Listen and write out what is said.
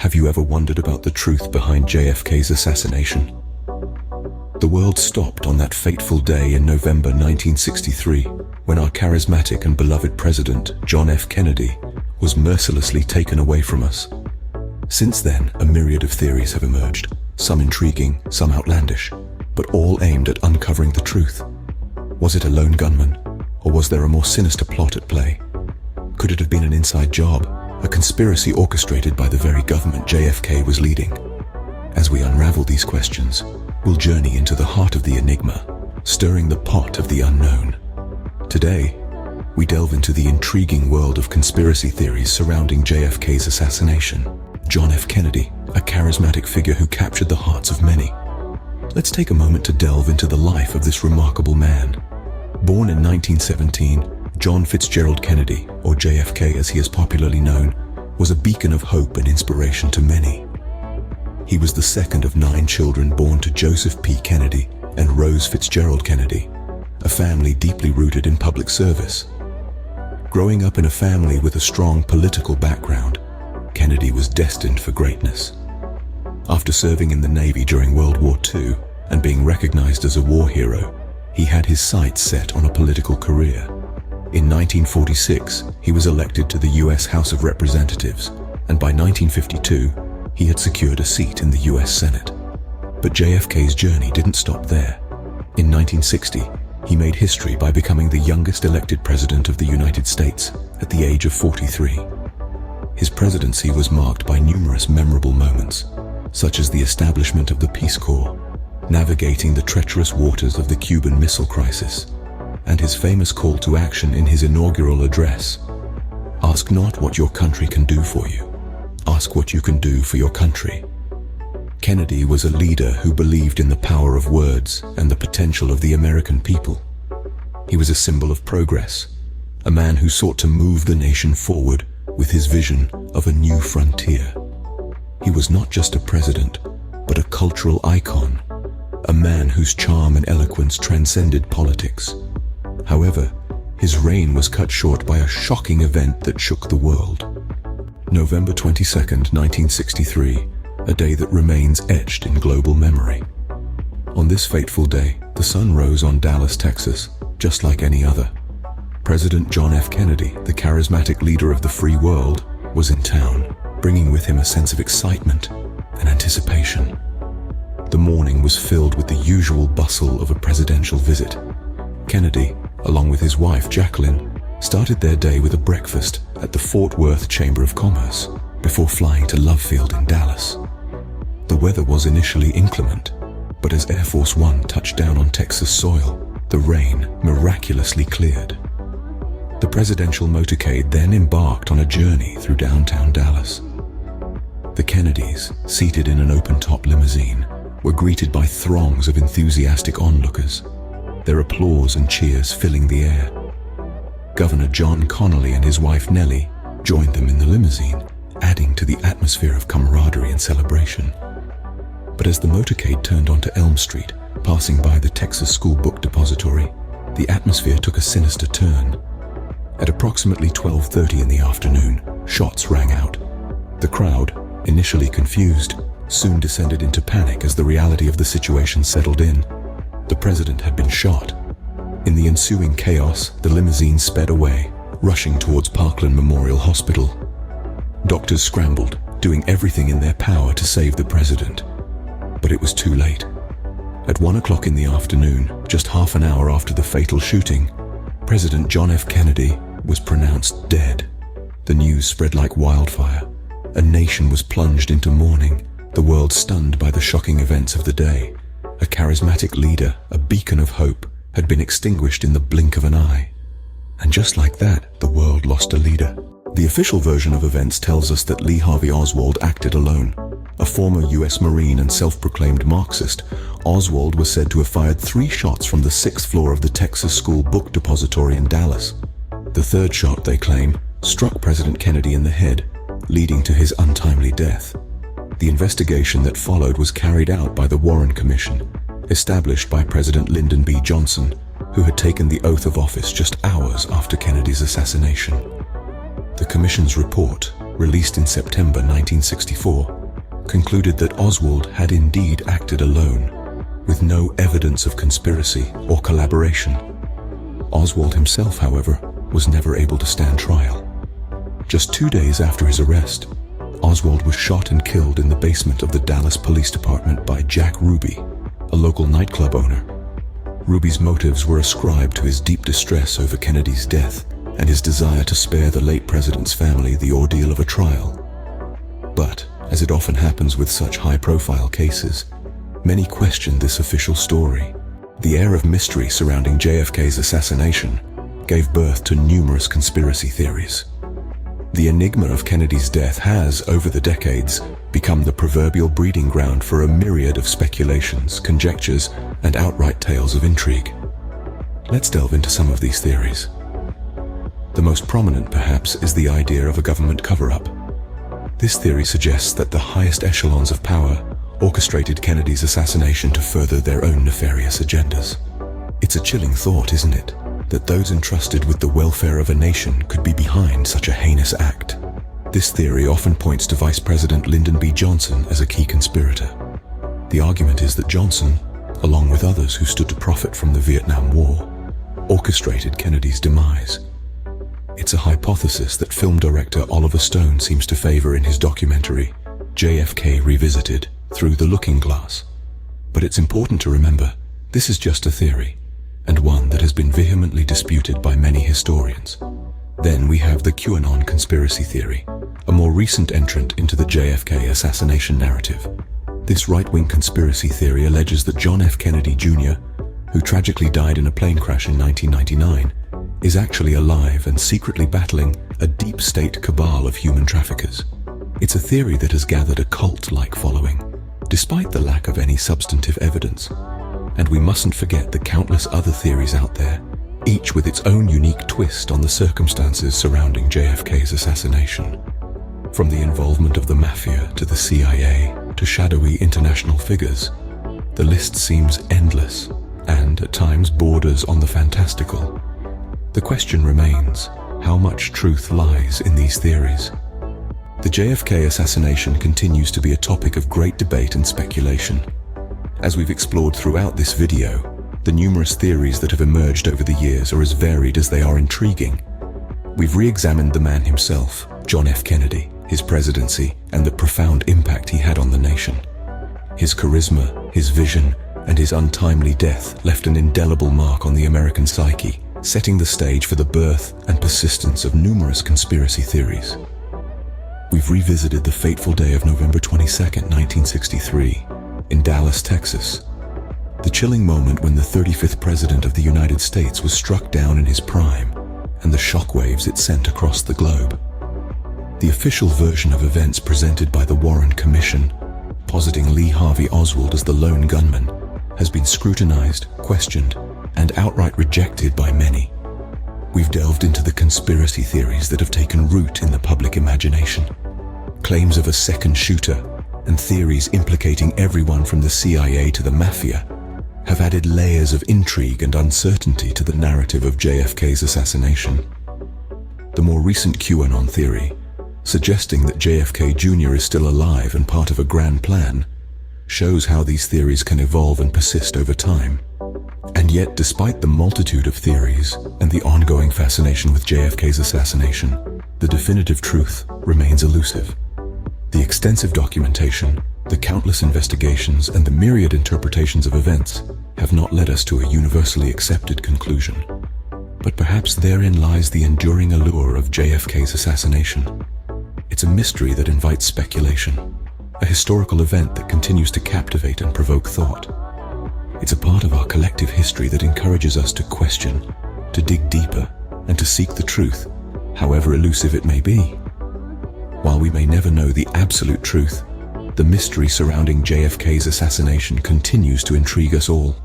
Have you ever wondered about the truth behind JFK's assassination? The world stopped on that fateful day in November 1963, when our charismatic and beloved president, John F. Kennedy, was mercilessly taken away from us. Since then, a myriad of theories have emerged, some intriguing, some outlandish, but all aimed at uncovering the truth. Was it a lone gunman, or was there a more sinister plot at play? Could it have been an inside job, a conspiracy orchestrated by the very government JFK was leading? As we unravel these questions, we'll journey into the heart of the enigma, stirring the pot of the unknown. Today, we delve into the intriguing world of conspiracy theories surrounding JFK's assassination. John F. Kennedy, a charismatic figure who captured the hearts of many. Let's take a moment to delve into the life of this remarkable man. Born in 1917, John Fitzgerald Kennedy, or JFK as he is popularly known, was a beacon of hope and inspiration to many. He was the second of 9 children born to Joseph P. Kennedy and Rose Fitzgerald Kennedy, a family deeply rooted in public service. Growing up in a family with a strong political background, Kennedy was destined for greatness. After serving in the Navy during World War II and being recognized as a war hero, he had his sights set on a political career. In 1946, he was elected to the U.S. House of Representatives, and by 1952, he had secured a seat in the U.S. Senate. But JFK's journey didn't stop there. In 1960, he made history by becoming the youngest elected president of the United States at the age of 43. His presidency was marked by numerous memorable moments, such as the establishment of the Peace Corps, navigating the treacherous waters of the Cuban Missile Crisis, and his famous call to action in his inaugural address: "Ask not what your country can do for you. Ask what you can do for your country." Kennedy was a leader who believed in the power of words and the potential of the American people. He was a symbol of progress, a man who sought to move the nation forward with his vision of a new frontier. He was not just a president, but a cultural icon, a man whose charm and eloquence transcended politics. However, his reign was cut short by a shocking event that shook the world. November 22nd, 1963, a day that remains etched in global memory. On this fateful day, the sun rose on Dallas, Texas, just like any other. President John F. Kennedy, the charismatic leader of the free world, was in town, bringing with him a sense of excitement and anticipation. The morning was filled with the usual bustle of a presidential visit. Kennedy, along with his wife Jacqueline, started their day with a breakfast at the Fort Worth Chamber of Commerce before flying to Love Field in Dallas. The weather was initially inclement, but as Air Force One touched down on Texas soil, the rain miraculously cleared. The presidential motorcade then embarked on a journey through downtown Dallas. The Kennedys, seated in an open-top limousine, were greeted by throngs of enthusiastic onlookers, their applause and cheers filling the air. Governor John Connally and his wife Nellie joined them in the limousine, adding to the atmosphere of camaraderie and celebration. But as the motorcade turned onto Elm Street, passing by the Texas School Book Depository, the atmosphere took a sinister turn. At approximately 12:30 in the afternoon, shots rang out. The crowd, initially confused, soon descended into panic as the reality of the situation settled in. The president had been shot. In the ensuing chaos, the limousine sped away, rushing towards Parkland Memorial Hospital. Doctors scrambled, doing everything in their power to save the president. But it was too late. At 1 o'clock in the afternoon, just half an hour after the fatal shooting, President John F. Kennedy was pronounced dead. The news spread like wildfire. A nation was plunged into mourning, the world stunned by the shocking events of the day. A charismatic leader, a beacon of hope, had been extinguished in the blink of an eye. And just like that, the world lost a leader. The official version of events tells us that Lee Harvey Oswald acted alone. A former U.S. Marine and self-proclaimed Marxist, Oswald was said to have fired 3 shots from the 6th floor of the Texas School Book Depository in Dallas. The 3rd shot, they claim, struck President Kennedy in the head, leading to his untimely death. The investigation that followed was carried out by the Warren Commission, established by President Lyndon B. Johnson, who had taken the oath of office just hours after Kennedy's assassination. The Commission's report, released in September 1964, concluded that Oswald had indeed acted alone, with no evidence of conspiracy or collaboration. Oswald himself, however, was never able to stand trial. Just 2 days after his arrest, Oswald was shot and killed in the basement of the Dallas Police Department by Jack Ruby, a local nightclub owner. Ruby's motives were ascribed to his deep distress over Kennedy's death and his desire to spare the late president's family the ordeal of a trial. But, as it often happens with such high-profile cases, many questioned this official story. The air of mystery surrounding JFK's assassination gave birth to numerous conspiracy theories. The enigma of Kennedy's death has, over the decades, become the proverbial breeding ground for a myriad of speculations, conjectures, and outright tales of intrigue. Let's delve into some of these theories. The most prominent, perhaps, is the idea of a government cover-up. This theory suggests that the highest echelons of power orchestrated Kennedy's assassination to further their own nefarious agendas. It's a chilling thought, isn't it, that those entrusted with the welfare of a nation could be behind such a heinous act. This theory often points to Vice President Lyndon B. Johnson as a key conspirator. The argument is that Johnson, along with others who stood to profit from the Vietnam War, orchestrated Kennedy's demise. It's a hypothesis that film director Oliver Stone seems to favor in his documentary, JFK Revisited, Through the Looking Glass. But it's important to remember, this is just a theory, and one that has been vehemently disputed by many historians. Then we have the QAnon conspiracy theory, a more recent entrant into the JFK assassination narrative. This right-wing conspiracy theory alleges that John F. Kennedy Jr., who tragically died in a plane crash in 1999, is actually alive and secretly battling a deep state cabal of human traffickers. It's a theory that has gathered a cult-like following, despite the lack of any substantive evidence. And we mustn't forget the countless other theories out there, each with its own unique twist on the circumstances surrounding JFK's assassination. From the involvement of the mafia to the CIA to shadowy international figures, the list seems endless and at times borders on the fantastical. The question remains, how much truth lies in these theories? The JFK assassination continues to be a topic of great debate and speculation. As we've explored throughout this video, the numerous theories that have emerged over the years are as varied as they are intriguing. We've re-examined the man himself, John F. Kennedy, his presidency, and the profound impact he had on the nation. His charisma, his vision, and his untimely death left an indelible mark on the American psyche, setting the stage for the birth and persistence of numerous conspiracy theories. We've revisited the fateful day of November 22, 1963, in Dallas, Texas. The chilling moment when the 35th President of the United States was struck down in his prime, and the shockwaves it sent across the globe. The official version of events presented by the Warren Commission, positing Lee Harvey Oswald as the lone gunman, has been scrutinized, questioned, and outright rejected by many. We've delved into the conspiracy theories that have taken root in the public imagination. Claims of a second shooter and theories implicating everyone from the CIA to the mafia have added layers of intrigue and uncertainty to the narrative of JFK's assassination. The more recent QAnon theory, suggesting that JFK Jr. is still alive and part of a grand plan, shows how these theories can evolve and persist over time. And yet, despite the multitude of theories and the ongoing fascination with JFK's assassination, the definitive truth remains elusive. The extensive documentation, the countless investigations, and the myriad interpretations of events have not led us to a universally accepted conclusion. But perhaps therein lies the enduring allure of JFK's assassination. It's a mystery that invites speculation, a historical event that continues to captivate and provoke thought. It's a part of our collective history that encourages us to question, to dig deeper, and to seek the truth, however elusive it may be. While we may never know the absolute truth, the mystery surrounding JFK's assassination continues to intrigue us all.